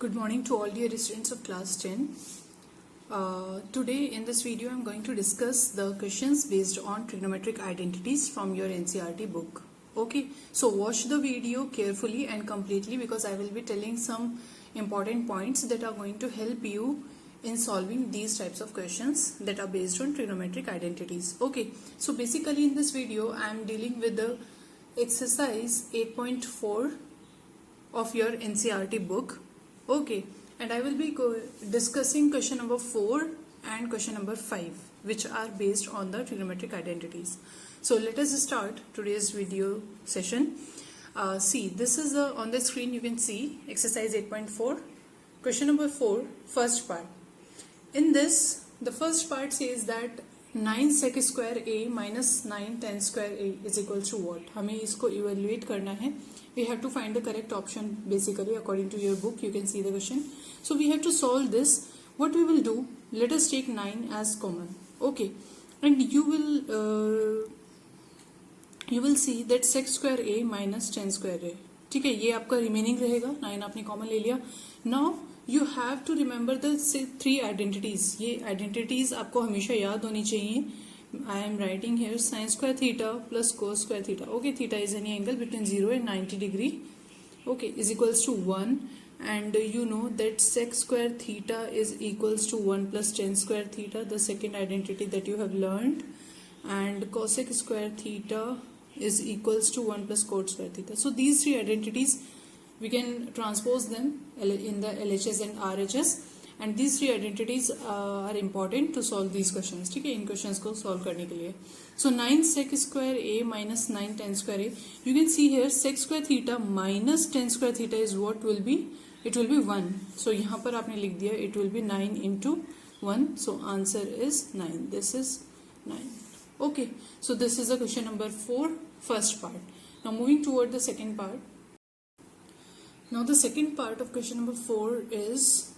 Good morning to all dear students of class 10. Today in this video I am going to discuss the questions based on trigonometric identities from your NCERT book. Okay, so watch the video carefully and completely because I will be telling some important points that are going to help you in solving these types of questions that are based on trigonometric identities. Okay, so basically in this video I am dealing with the exercise 8.4 of your NCERT book. Okay, and I will be discussing question number 4 and question number 5 which are based on the trigonometric identities. So let us start today's video session. See, this is on the screen you can see exercise 8.4 question number 4 first part. In this the first part says that 9 sec square a minus 9 tan square a is equals to what? हमें इसको evaluate करना है. We have to find the correct option basically according to your book. You can see the question. So we have to solve this. What we will do? Let us take 9 as common. Okay, and you will see that sec square a minus tan square a. ठीक है, ये आपका remaining रहेगा. 9 आपने common ले लिया. Now you have to remember the 3 identities. ये identities आपको हमेशा याद होनी चाहिए. I am writing here sin square theta plus cos square theta. Okay, theta is any angle between 0 and 90 degree. Okay, is equals to 1, and you know that sec square theta is equals to 1 plus tan square theta, the second identity that you have learned, and cosec square theta is equals to 1 plus cot square theta. So these 3 identities we can transpose them in the LHS and RHS. And these 3 identities are important to solve these questions. ठीक है, इन questions को solve करने के लिए. So 9 sec square a minus 9 tan square a. You can see here sec square theta minus tan square theta is what will be? It will be 1. So यहाँ पर आपने लिख दिया it will be 9 into 1. So answer is 9. This is 9. Okay. So this is the question number 4, first part. Now moving toward the second part. Now the second part of question number 4 is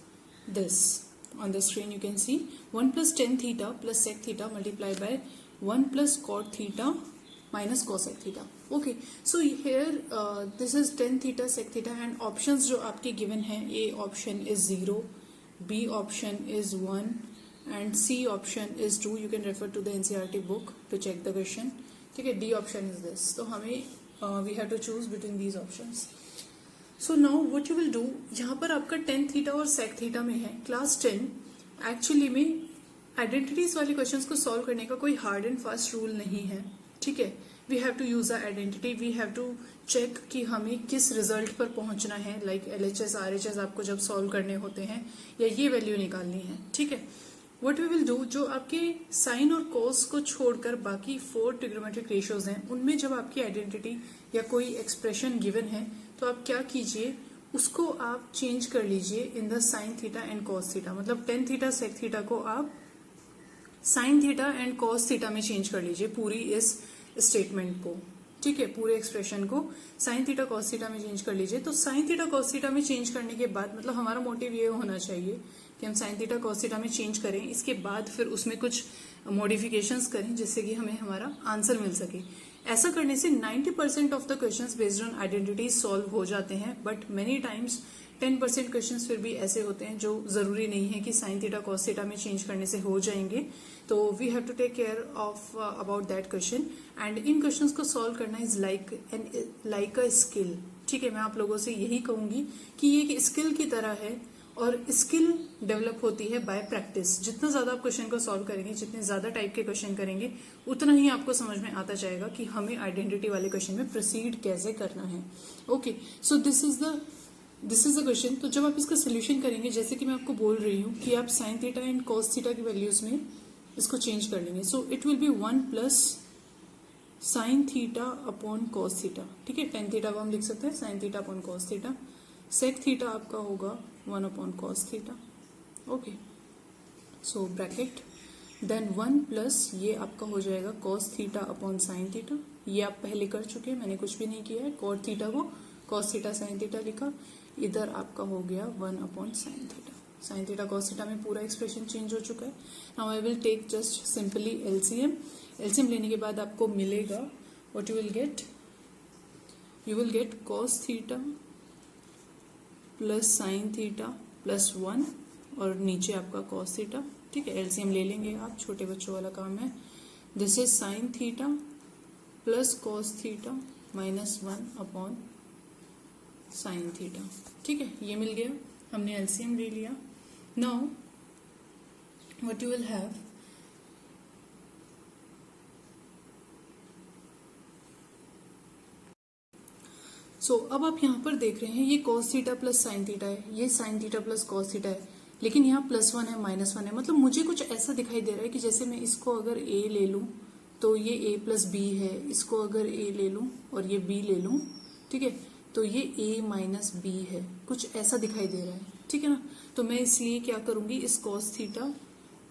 this. On the screen you can see 1 plus tan theta plus sec theta multiplied by 1 plus cot theta minus cosec theta. Okay, so here this is tan theta sec theta and options जो आपके given हैं. A option is 0, B option is 1 and C option is 2. You can refer to the NCERT book to check the question. ठीक है, D option is this. तो हमें we have to choose between these options. So now what you will do, यहाँ पर आपका tan theta और sec theta में है. क्लास 10 एक्चुअली में आइडेंटिटीज वाले क्वेश्चंस को सॉल्व करने का कोई हार्ड एंड फास्ट रूल नहीं है. ठीक है, we have to use a identity, we have to check कि हमें किस रिजल्ट पर पहुंचना है. लाइक LHS RHS आपको जब सॉल्व करने होते हैं या ये वैल्यू निकालनी है. ठीक है, व्हाट वी विल डू, जो आपके साइन और कोस को छोड़कर बाकी 4 ट्रिग्नोमेट्रिक रेशियोज हैं उनमें जब आपकी आइडेंटिटी या कोई एक्सप्रेशन गिवन है तो आप क्या कीजिए, उसको आप चेंज कर लीजिए in the sign theta and cos theta. मतलब टेन थीटा सेक थीटा को आप sine theta and cos theta में चेंज कर लीजिए पूरी इस स्टेटमेंट को. ठीक है, पूरे एक्सप्रेशन को साइन थीटा कॉस थीटा में चेंज कर लीजिए. तो साइन थीटा कॉस थीटा में चेंज करने के बाद मतलब हमारा मोटिव ये होना चाहिए कि हम साइन थीटा कॉस थीटा में चेंज करें, इसके बाद फिर उसमें कुछ मॉडिफिकेशंस करें जिससे कि हमें हमारा आंसर मिल सके. ऐसा करने से 90% of the questions based on identity solve हो जाते हैं. बट मेनी टाइम्स 10% क्वेश्चंस फिर भी ऐसे होते हैं जो जरूरी नहीं है कि साइन थीटा कॉस थीटा में चेंज करने से हो जाएंगे. तो we have to take care of about that question. And इन क्वेश्चंस को सॉल्व करना इज लाइक अ स्किल. ठीक है, मैं आप लोगों से यही कहूंगी कि ये एक स्किल की तरह है और स्किल डेवलप होती है बाय प्रैक्टिस. जितना ज्यादा आप क्वेश्चन को सॉल्व करेंगे, जितने ज्यादा टाइप के क्वेश्चन करेंगे, उतना ही आपको समझ में आता जाएगा कि हमें आइडेंटिटी वाले क्वेश्चन में प्रोसीड कैसे करना है. Okay, so this is the question. तो जब आप इसका सोल्यूशन करेंगे, जैसे कि मैं आपको बोल रही हूँ कि आप sine theta and cos theta की वैल्यूज में इसको चेंज कर लेंगे. So it will be 1 plus sine theta upon cos theta. ठीक है, टेन थीटा को हम लिख सकते हैं sine theta upon cos theta. Sec theta आपका होगा 1 upon cos theta. Okay, so bracket then 1 plus ये आपका हो जाएगा cos theta upon sine theta. ये आप पहले कर चुके हैं, मैंने कुछ भी नहीं किया है. कॉट थीटा को कॉस थीटा साइन थीटा लिखा. इधर आपका हो गया 1 upon sine theta. Sine theta cos theta में पूरा एक्सप्रेशन चेंज हो चुका है. Now I will take just simply LCM. LCM लेने के बाद आपको मिलेगा what you will get cos theta plus sine theta plus 1 और नीचे आपका कॉस थीटा। ठीक है, एलसीएम ले लेंगे आप, छोटे बच्चों वाला काम है। This is sine theta plus cos theta minus 1 upon sine theta. ठीक है, ये मिल गया, हमने एलसीएम ले लिया। Now what you will have, अब आप यहाँ पर देख रहे हैं ये cos theta plus sine theta है, ये sign theta plus cos theta है, लेकिन यहाँ +1 है -1 है। मतलब मुझे कुछ ऐसा दिखाई दे रहा है कि जैसे मैं इसको अगर a ले लूं तो ये a प्लस बी है, इसको अगर a ले लूं और ये b ले लूं, ठीक है, तो ये a माइनस बी है, कुछ ऐसा दिखाई दे रहा है। ठीक है ना, तो मैं इसलिए क्या करूंगी, इस cos theta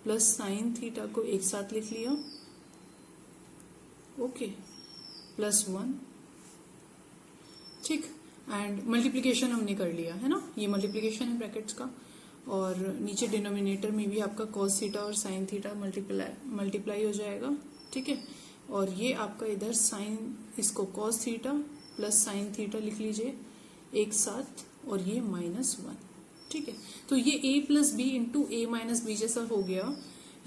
plus sine theta को एक साथ लिख लिया, ओके, +1, ठीक, एंड मल्टीप्लीकेशन हमने कर लिया है ना, ये मल्टीप्लीकेशन है ब्रैकेट्स का, और नीचे डिनोमिनेटर में भी आपका cos थीटा और साइन थीटा मल्टीप्लाई हो जाएगा। ठीक है, और ये आपका इधर साइन, इसको cos theta plus sine theta लिख लीजिए एक साथ, और ये -1। ठीक है, तो ये a plus B into A minus B जैसा हो गया।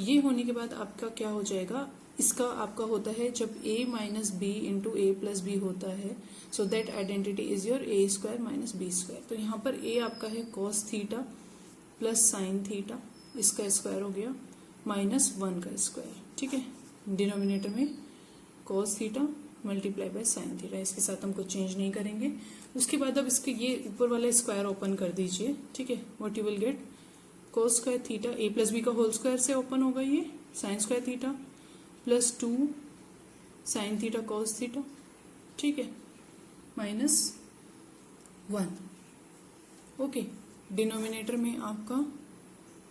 ये होने के बाद आपका क्या हो जाएगा, इसका आपका होता है जब a minus B into A plus B होता है, so that identity is your a square minus B square. तो यहाँ पर a आपका है cos theta plus sine theta, इसका स्क्वायर हो गया -1 का स्क्वायर। ठीक है, डिनोमिनेटर में cos theta multiply by sine theta, इसके साथ हम कुछ चेंज नहीं करेंगे। उसके बाद अब इसके ये ऊपर वाला स्क्वायर ओपन कर दीजिए। ठीक है, what you will get, cos square theta a plus B का होल स्क्वायर से ओपन होगा ये sine square theta plus 2 sine theta cos theta, ठीक है, -1, ओके। डिनोमिनेटर में आपका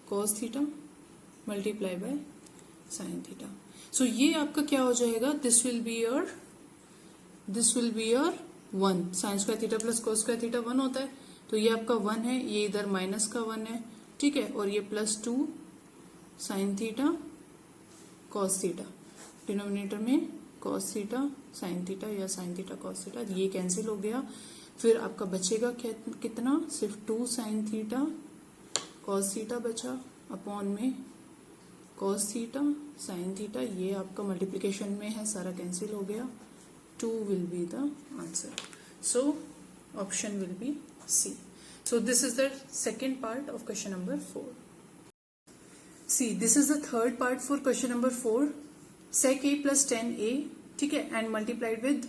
cos theta multiply by sine theta. So ये आपका क्या हो जाएगा, this will be your 1, sine square theta plus cos square theta 1 होता है, तो ये आपका 1 है, ये इधर माइनस का 1 है। ठीक है, और ये +2 sine theta cos theta, denominator में cos थीटा साइन थीटा या साइन थीटा cos थीटा, ये कैंसिल हो गया। फिर आपका बचेगा कितना, सिर्फ 2 साइन थीटा cos थीटा बचा, अपॉन में cos थीटा साइन थीटा, ये आपका मल्टीप्लिकेशन में है, सारा कैंसिल हो गया। 2 will be the answer, so option will be C. So this is the second part of question number 4. See, this is the third part for question number 4. Sec a plus 10a, ठीक है, and multiplied with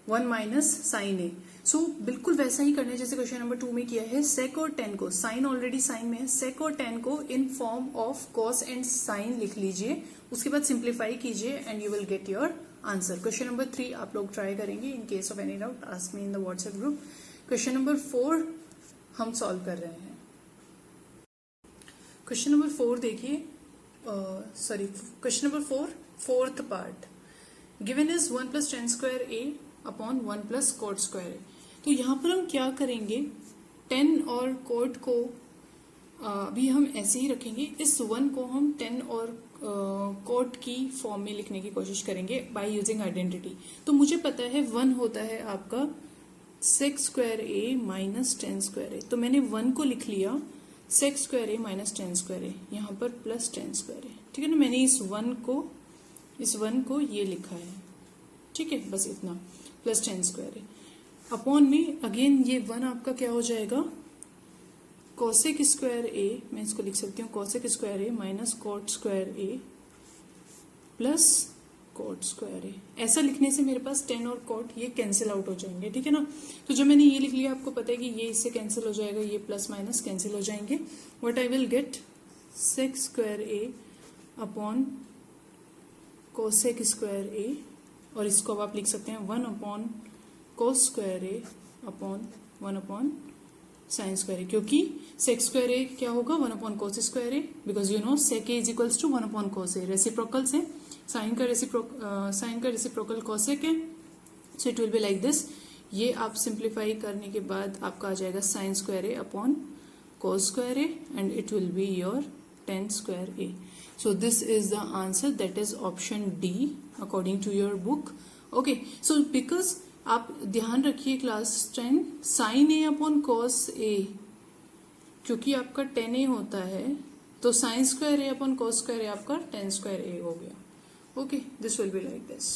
1 minus sin a. So बिल्कुल वैसा ही करना है जैसे question number 2 में किया है। sec और tan को, साइन ऑलरेडी साइन में है, sec और tan को in form of cos and sin लिख लीजिए, उसके बाद सिंप्लीफाई कीजिए and you will get your answer. Question number 3 आप लोग ट्राई करेंगे, in case of any doubt ask me in the WhatsApp group. Question number 4 हम सॉल्व कर रहे हैं। क्वेश्चन नंबर 4 देखिए, question number 4 fourth part, given is 1 plus tan square A upon 1 plus cot square A. तो यहाँ पर हम क्या करेंगे, 10 और कोट को अभी हम ऐसे ही रखेंगे, इस 1 को हम 10 और कोट की फॉर्म में लिखने की कोशिश करेंगे बाय यूजिंग आइडेंटिटी। तो मुझे पता है 1 होता है आपका सेक square A minus 10 square A, तो मैंने 1 को लिख लिया सेक स्क्वायर ए माइनस 10 स्क्वायर ए, यहाँ पर प्लस 10 स्क्वायर ए। ठीक है ना, मैंने इस 1 को ये लिखा है, ठीक है, बस इतना, प्लस 10 स्क्वायर ए अपॉन में अगेन ये 1 आपका क्या हो जाएगा, कोसेक स्क्वायर ए, मैं इसको लिख सकती हूँ कोसेक स्क्वायर ए माइनस कोट स्क्वायर ए प्लस कोट स्क्वायर ए। ऐसा लिखने से मेरे पास 10 और कोट ये कैंसिल आउट हो जाएंगे। ठीक है ना, तो जब मैंने ये लिख लिया, आपको पता है कि ये इससे कैंसिल हो जाएगा, ये प्लस माइनस कैंसिल हो जाएंगे। What I will get, sec square A upon cosec square A, और इसको अब आप लिख सकते हैं 1 upon cos square A upon 1 upon sine square A, क्योंकि सेक स्क्वायर ए क्या होगा 1 upon cos square A, because you know sec A is equals to 1 upon cos A, reciprocal से साइन का रेसिप्रोकल कोसेक है, so it will be like this. ये आप simplify करने के बाद आपका आ जाएगा sine square A upon cos square A and it will be your 10 square A. So this is the answer, that is option D according to your book. Okay, so because आप ध्यान रखिए class 10, sine A upon cos A क्योंकि आपका 10a होता है तो sine square A upon cos square A आपका 10 square A हो गया। Okay, this will be like this.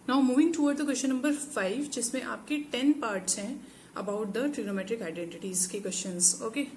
Now moving toward the question number 5 जिसमें आपके 10 पार्ट्स हैं अबाउट द ट्रिग्नोमेट्रिक आइडेंटिटीज के क्वेश्चंस। ओके।